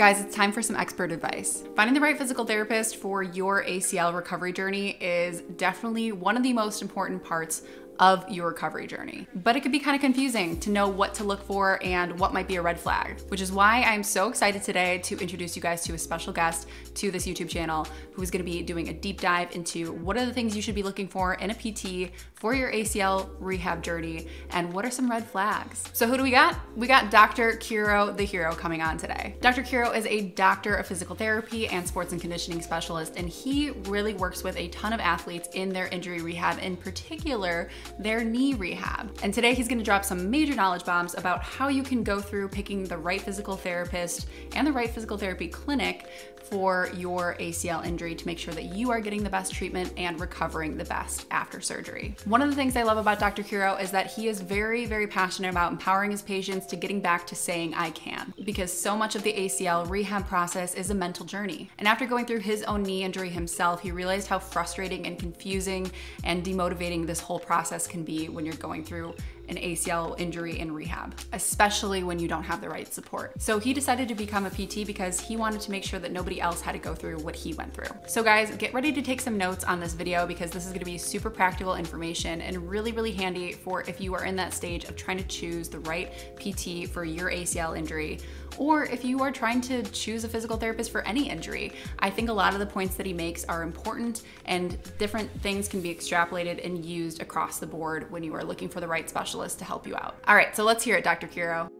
Guys, it's time for some expert advice. Finding the right physical therapist for your ACL recovery journey is definitely one of the most important parts of your recovery journey. But it could be kind of confusing to know what to look for and what might be a red flag, which is why I'm so excited today to introduce you guys to a special guest to this YouTube channel who's gonna be doing a deep dive into what are the things you should be looking for in a PT for your ACL rehab journey and what are some red flags. So who do we got? We got Dr. Kiro the Hero coming on today. Dr. Kiro is a doctor of physical therapy and sports and conditioning specialist, and he really works with a ton of athletes in their injury rehab, in particular, their knee rehab. And today he's gonna drop some major knowledge bombs about how you can go through picking the right physical therapist and the right physical therapy clinic for your ACL injury to make sure that you are getting the best treatment and recovering the best after surgery. One of the things I love about Dr. Kiro is that he is very, very passionate about empowering his patients to getting back to saying, I can, because so much of the ACL rehab process is a mental journey. And after going through his own knee injury himself, he realized how frustrating and confusing and demotivating this whole process can be when you're going through an ACL injury in rehab, especially when you don't have the right support. So he decided to become a PT because he wanted to make sure that nobody else had to go through what he went through. So guys, get ready to take some notes on this video because this is gonna be super practical information and really, really handy for if you are in that stage of trying to choose the right PT for your ACL injury, or if you are trying to choose a physical therapist for any injury. I think a lot of the points that he makes are important and different things can be extrapolated and used across the board when you are looking for the right specialist to help you out. All right, so let's hear it, Dr. Kiro.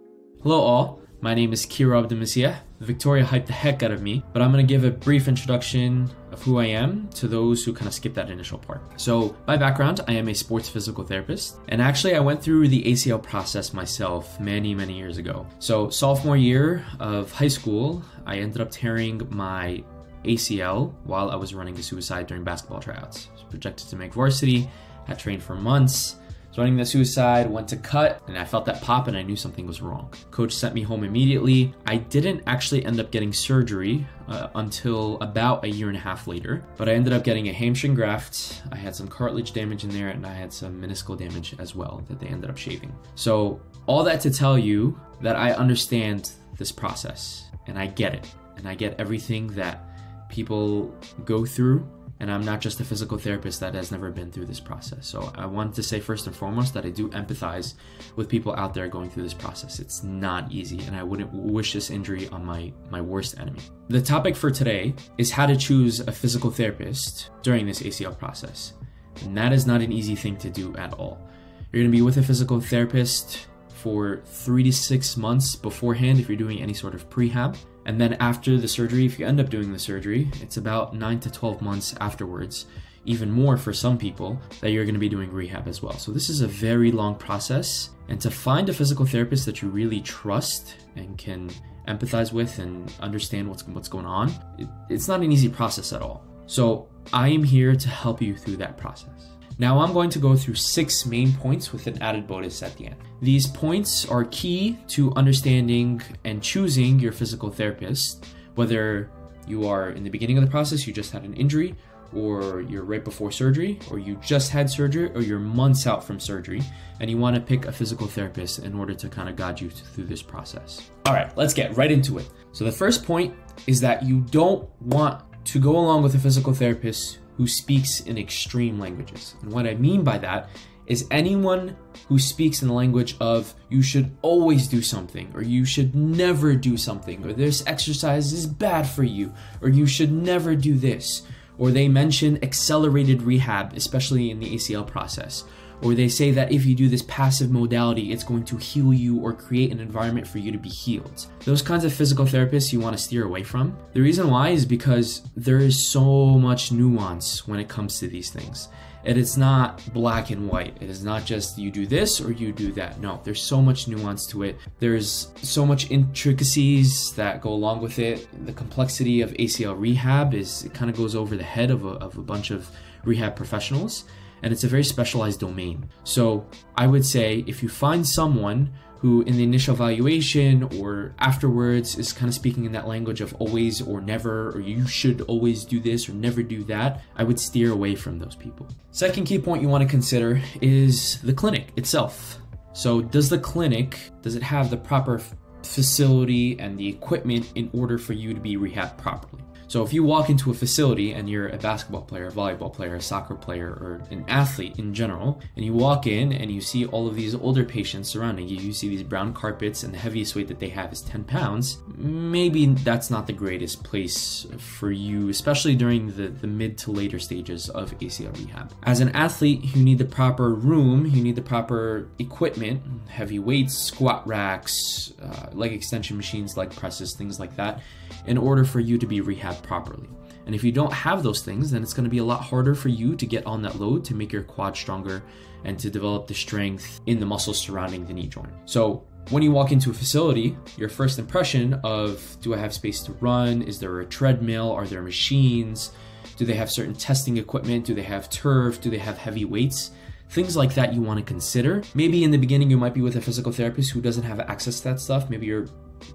Hello all, my name is Kiro Abdelmessiah. Victoria hyped the heck out of me, but I'm gonna give a brief introduction of who I am to those who kind of skip that initial part. So by background, I am a sports physical therapist, and actually I went through the ACL process myself many years ago. So sophomore year of high school, I ended up tearing my ACL while I was running a suicide during basketball tryouts. I was projected to make varsity, had trained for months. I was running the suicide, went to cut, and I felt that pop and I knew something was wrong. Coach sent me home immediately. I didn't actually end up getting surgery until about a year and a half later, but I ended up getting a hamstring graft. I had some cartilage damage in there and I had some meniscal damage as well that they ended up shaving. So all that to tell you that I understand this process and I get it. And I get everything that people go through. And I'm not just a physical therapist that has never been through this process. So I wanted to say first and foremost that I do empathize with people out there going through this process. It's not easy, and I wouldn't wish this injury on my worst enemy. The topic for today is how to choose a physical therapist during this ACL process. And that is not an easy thing to do at all. You're gonna be with a physical therapist for 3 to 6 months beforehand if you're doing any sort of prehab. And then after the surgery, if you end up doing the surgery, it's about 9 to 12 months afterwards, even more for some people, that you're gonna be doing rehab as well. So this is a very long process. And to find a physical therapist that you really trust and can empathize with and understand what's going on, it's not an easy process at all. So I am here to help you through that process. Now I'm going to go through 6 main points with an added bonus at the end. These points are key to understanding and choosing your physical therapist, whether you are in the beginning of the process, you just had an injury, or you're right before surgery, or you just had surgery, or you're months out from surgery, and you want to pick a physical therapist in order to kind of guide you through this process. All right, let's get right into it. So the first point is that you don't want to go along with a physical therapist who speaks in extreme languages. And what I mean by that is anyone who speaks in the language of you should always do something, or you should never do something, or this exercise is bad for you, or you should never do this, or they mention accelerated rehab, especially in the ACL process, or they say that if you do this passive modality, it's going to heal you or create an environment for you to be healed. Those kinds of physical therapists you want to steer away from. The reason why is because there is so much nuance when it comes to these things. And it's not black and white. It is not just you do this or you do that. No, there's so much nuance to it. There's so much intricacies that go along with it. The complexity of ACL rehab it kind of goes over the head of a bunch of rehab professionals. And it's a very specialized domain. So I would say if you find someone who in the initial evaluation or afterwards is kind of speaking in that language of always or never, or you should always do this or never do that, I would steer away from those people. Second key point you want to consider is the clinic itself. So does the clinic, does it have the proper facility and the equipment in order for you to be rehabbed properly. So if you walk into a facility and you're a basketball player, a volleyball player, a soccer player, or an athlete in general, and you walk in and you see all of these older patients surrounding you, you see these brown carpets and the heaviest weight that they have is 10 pounds, maybe that's not the greatest place for you, especially during the mid to later stages of ACL rehab. As an athlete, you need the proper room, you need the proper equipment, heavy weights, squat racks, leg extension machines, leg presses, things like that, in order for you to be rehabbed properly. And if you don't have those things, then it's going to be a lot harder for you to get on that load to make your quad stronger and to develop the strength in the muscles surrounding the knee joint. So when you walk into a facility, your first impression of, do I have space to run? Is there a treadmill? Are there machines? Do they have certain testing equipment? Do they have turf? Do they have heavy weights? Things like that you want to consider. Maybe in the beginning you might be with a physical therapist who doesn't have access to that stuff. Maybe you're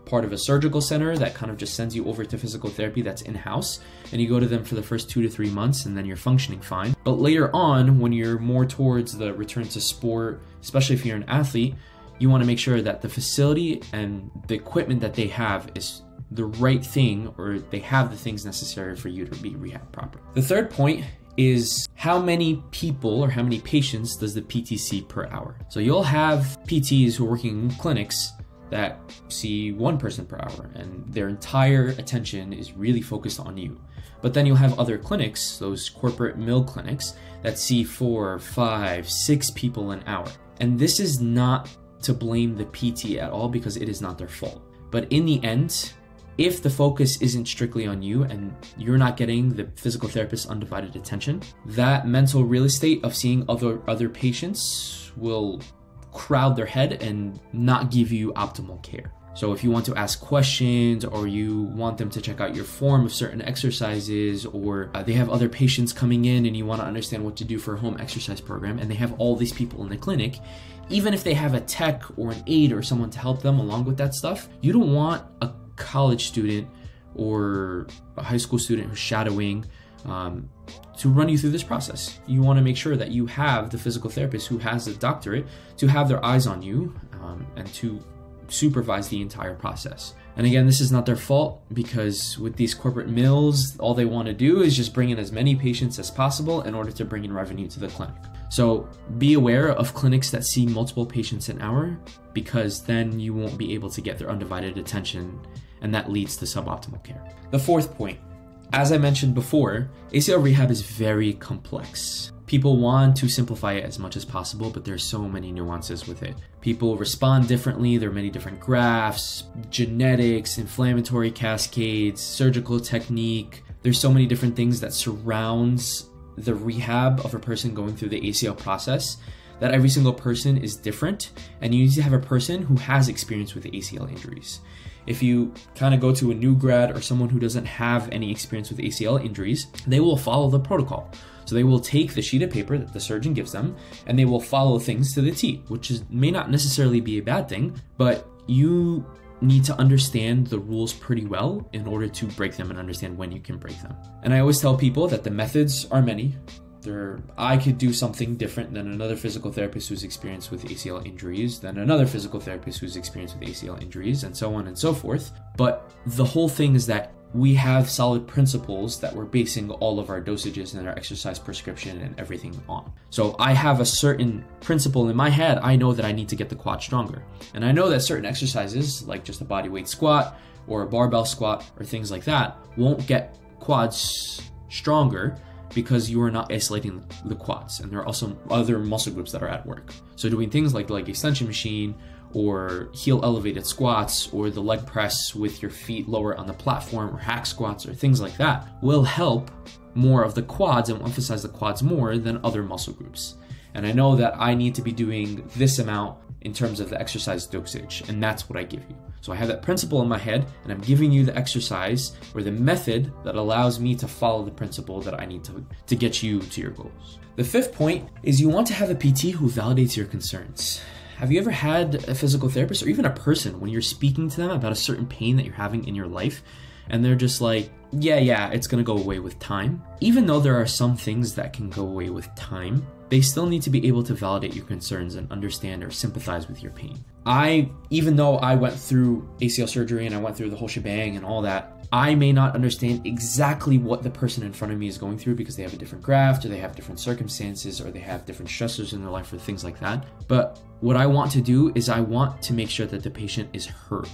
part of a surgical center that kind of just sends you over to physical therapy that's in-house, and you go to them for the first 2 to 3 months and then you're functioning fine. But later on, when you're more towards the return to sport, especially if you're an athlete, you want to make sure that the facility and the equipment that they have is the right thing, or they have the things necessary for you to be rehabbed properly. The third point is how many people or how many patients does the PT see per hour? So you'll have PTs who are working in clinics that see one person per hour and their entire attention is really focused on you. But then you'll have other clinics, those corporate mill clinics, that see 4, 5, 6 people an hour. And this is not to blame the PT at all, because it is not their fault. But in the end, if the focus isn't strictly on you and you're not getting the physical therapist's undivided attention, that mental real estate of seeing other patients will crowd their head and not give you optimal care. So if you want to ask questions, or you want them to check out your form of certain exercises, or they have other patients coming in and you want to understand what to do for a home exercise program, and they have all these people in the clinic, even if they have a tech or an aide or someone to help them along with that stuff, you don't want a college student or a high school student who's shadowing to run you through this process. You want to make sure that you have the physical therapist who has a doctorate to have their eyes on you and to supervise the entire process. And again, this is not their fault, because with these corporate mills, all they want to do is just bring in as many patients as possible in order to bring in revenue to the clinic. So be aware of clinics that see multiple patients an hour, because then you won't be able to get their undivided attention, and that leads to suboptimal care. The fourth point, as I mentioned before, ACL rehab is very complex. People want to simplify it as much as possible, but there's so many nuances with it. People respond differently. There are many different grafts, genetics, inflammatory cascades, surgical technique. There's so many different things that surrounds the rehab of a person going through the ACL process, that every single person is different, and you need to have a person who has experience with ACL injuries. If you kind of go to a new grad or someone who doesn't have any experience with ACL injuries, they will follow the protocol. So they will take the sheet of paper that the surgeon gives them and they will follow things to the T, which may not necessarily be a bad thing, but you need to understand the rules pretty well in order to break them and understand when you can break them. And I always tell people that the methods are many. I could do something different than another physical therapist who's experienced with ACL injuries, than another physical therapist who's experienced with ACL injuries, and so on and so forth. But the whole thing is that we have solid principles that we're basing all of our dosages and our exercise prescription and everything on. So I have a certain principle in my head. I know that I need to get the quad stronger. And I know that certain exercises, like just a body weight squat or a barbell squat or things like that, won't get quads stronger, because you are not isolating the quads, and there are also other muscle groups that are at work. So doing things like the leg extension machine, or heel elevated squats, or the leg press with your feet lower on the platform, or hack squats, or things like that, will help more of the quads and will emphasize the quads more than other muscle groups. And I know that I need to be doing this amount in terms of the exercise dosage, and that's what I give you. So I have that principle in my head, and I'm giving you the exercise or the method that allows me to follow the principle that I need to get you to your goals. The fifth point is you want to have a PT who validates your concerns. Have you ever had a physical therapist or even a person when you're speaking to them about a certain pain that you're having in your life, and they're just like, yeah, it's gonna go away with time? Even though there are some things that can go away with time, they still need to be able to validate your concerns and understand or sympathize with your pain. even though I went through ACL surgery and I went through the whole shebang and all that, I may not understand exactly what the person in front of me is going through because they have a different graft or they have different circumstances or they have different stressors in their life or things like that. But what I want to do is I want to make sure that the patient is heard.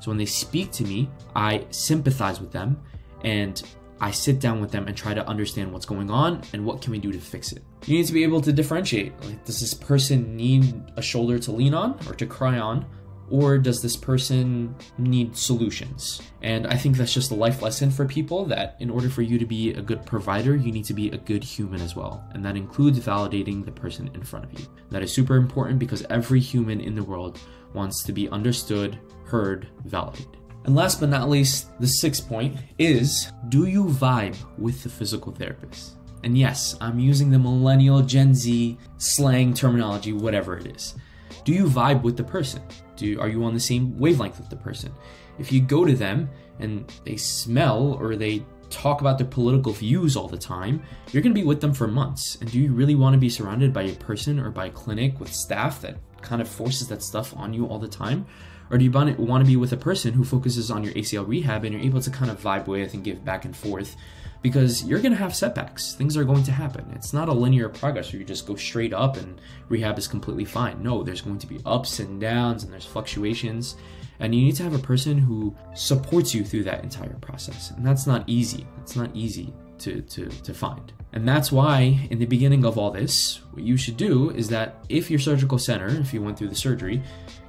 So when they speak to me, I sympathize with them and I sit down with them and try to understand what's going on and what can we do to fix it. You need to be able to differentiate. Like, does this person need a shoulder to lean on or to cry on? Or does this person need solutions? And I think that's just a life lesson for people, that in order for you to be a good provider, you need to be a good human as well. And that includes validating the person in front of you. That is super important because every human in the world wants to be understood, heard, validated. And last but not least, the sixth point is, do you vibe with the physical therapist? And yes, I'm using the millennial Gen Z slang terminology, whatever it is. Do you vibe with the person? Are you on the same wavelength with the person? If you go to them and they smell or they talk about their political views all the time, you're going to be with them for months. And do you really want to be surrounded by a person or by a clinic with staff that kind of forces that stuff on you all the time? Or do you want to be with a person who focuses on your ACL rehab and you're able to kind of vibe with and give back and forth? Because you're going to have setbacks. Things are going to happen. It's not a linear progress where you just go straight up and rehab is completely fine. No, there's going to be ups and downs and there's fluctuations. And you need to have a person who supports you through that entire process. And that's not easy. It's not easy to find. And that's why in the beginning of all this, what you should do is that if your surgical center, if you went through the surgery,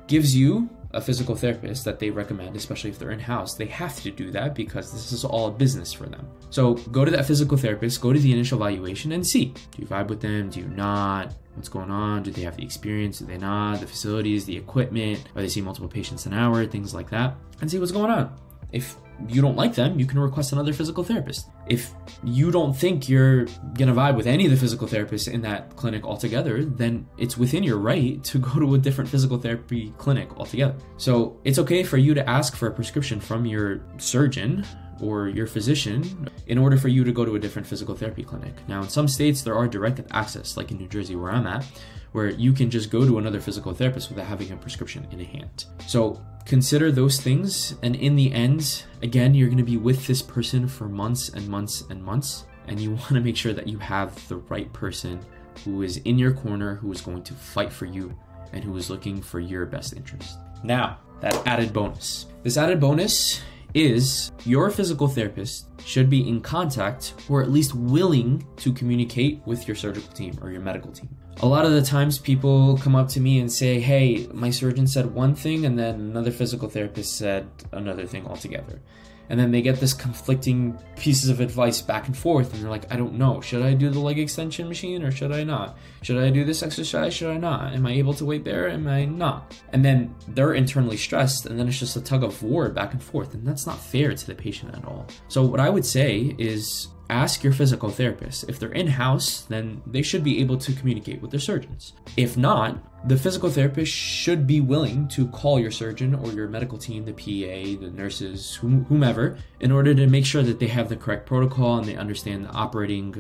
gives you a physical therapist that they recommend, especially if they're in-house, they have to do that because this is all a business for them. So go to that physical therapist, go to the initial evaluation and see, do you vibe with them? Do you not? What's going on? Do they have the experience? Do they not? The facilities, the equipment, are they seeing multiple patients an hour? Things like that, and see what's going on. If you don't like them, you can request another physical therapist. If you don't think you're gonna vibe with any of the physical therapists in that clinic altogether, then it's within your right to go to a different physical therapy clinic altogether. So it's okay for you to ask for a prescription from your surgeon or your physician in order for you to go to a different physical therapy clinic. Now, in some states, there are direct access, like in New Jersey where I'm at, where you can just go to another physical therapist without having a prescription in hand. So consider those things, and in the end, again, you're going to be with this person for months and months and months, and you want to make sure that you have the right person who is in your corner, who is going to fight for you, and who is looking for your best interest. Now, that added bonus. This added bonus is your physical therapist should be in contact or at least willing to communicate with your surgical team or your medical team. A lot of the times people come up to me and say, hey, my surgeon said one thing and then another physical therapist said another thing altogether. And then they get this conflicting pieces of advice back and forth and they're like, I don't know, should I do the leg extension machine or should I not? Should I do this exercise? Should I not? Am I able to wait there? Am I not? And then they're internally stressed and then it's just a tug of war back and forth, and that's not fair to the patient at all. So what I would say is ask your physical therapist. If they're in-house, then they should be able to communicate with their surgeons. If not, the physical therapist should be willing to call your surgeon or your medical team, the PA, the nurses, whomever, in order to make sure that they have the correct protocol and they understand the operating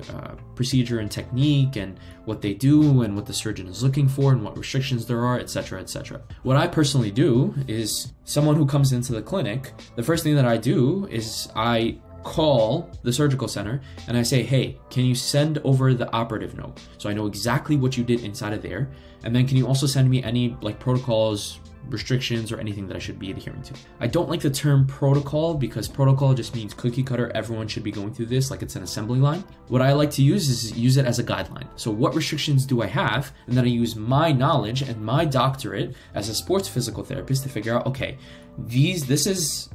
procedure and technique and what they do and what the surgeon is looking for and what restrictions there are, etc., etc. What I personally do is someone who comes into the clinic, the first thing that I do is I call the surgical center and I say, hey, can you send over the operative note so I know exactly what you did inside of there? And then can you also send me any like protocols, restrictions, or anything that I should be adhering to? I don't like the term protocol because protocol just means cookie cutter. Everyone should be going through this like it's an assembly line. What I like to use is use it as a guideline. So what restrictions do I have? And then I use my knowledge and my doctorate as a sports physical therapist to figure out, okay, this is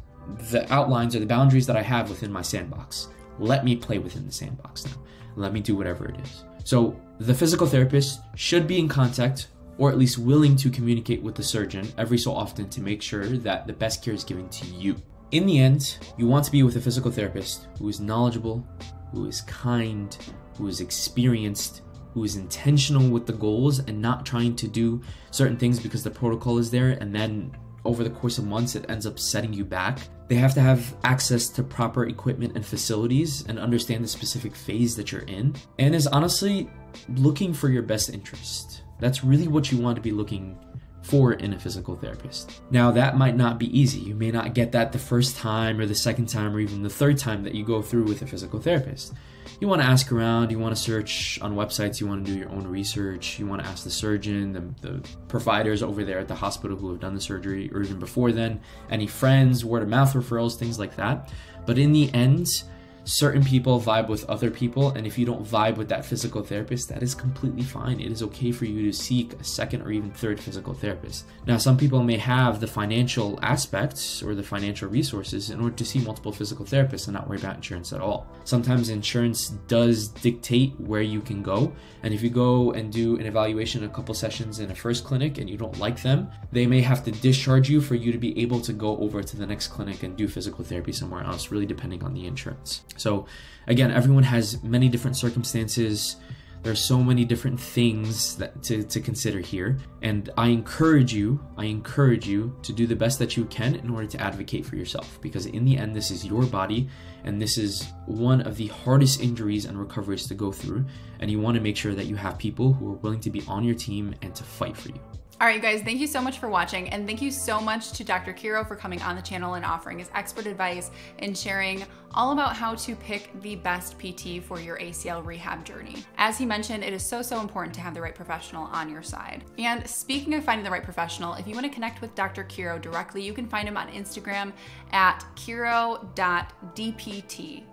the outlines or the boundaries that I have within my sandbox. Let me play within the sandbox now. Let me do whatever it is. So the physical therapist should be in contact or at least willing to communicate with the surgeon every so often to make sure that the best care is given to you. In the end, you want to be with a physical therapist who is knowledgeable, who is kind, who is experienced, who is intentional with the goals and not trying to do certain things because the protocol is there and then over the course of months, it ends up setting you back. They have to have access to proper equipment and facilities and understand the specific phase that you're in, and is honestly looking for your best interest. That's really what you want to be looking for in a physical therapist. Now, that might not be easy. You may not get that the first time or the second time or even the third time that you go through with a physical therapist. You want to ask around, you want to search on websites, you want to do your own research, you want to ask the surgeon, the providers over there at the hospital who have done the surgery, or even before then, any friends, word of mouth referrals, things like that. But in the end, certain people vibe with other people, and if you don't vibe with that physical therapist, that is completely fine. It is okay for you to seek a second or even third physical therapist. Now, some people may have the financial aspects or the financial resources in order to see multiple physical therapists and not worry about insurance at all. Sometimes insurance does dictate where you can go, and if you go and do an evaluation, a couple sessions in a first clinic and you don't like them, they may have to discharge you for you to be able to go over to the next clinic and do physical therapy somewhere else, really depending on the insurance. So again, everyone has many different circumstances. There's so many different things that to consider here. And I encourage you to do the best that you can in order to advocate for yourself, because in the end, this is your body and this is one of the hardest injuries and recoveries to go through. And you want to make sure that you have people who are willing to be on your team and to fight for you. All right, guys, thank you so much for watching, and thank you so much to Dr. Kiro for coming on the channel and offering his expert advice and sharing all about how to pick the best PT for your ACL rehab journey. As he mentioned, it is so important to have the right professional on your side. And speaking of finding the right professional, if you want to connect with Dr. Kiro directly, you can find him on Instagram at kiro.dpt.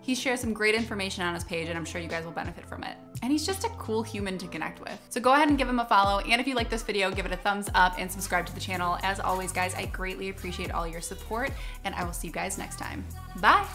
He shares some great information on his page, and I'm sure you guys will benefit from it. And he's just a cool human to connect with. So go ahead and give him a follow. And if you like this video, give it a thumbs up and subscribe to the channel. As always, guys, I greatly appreciate all your support, and I will see you guys next time. Bye.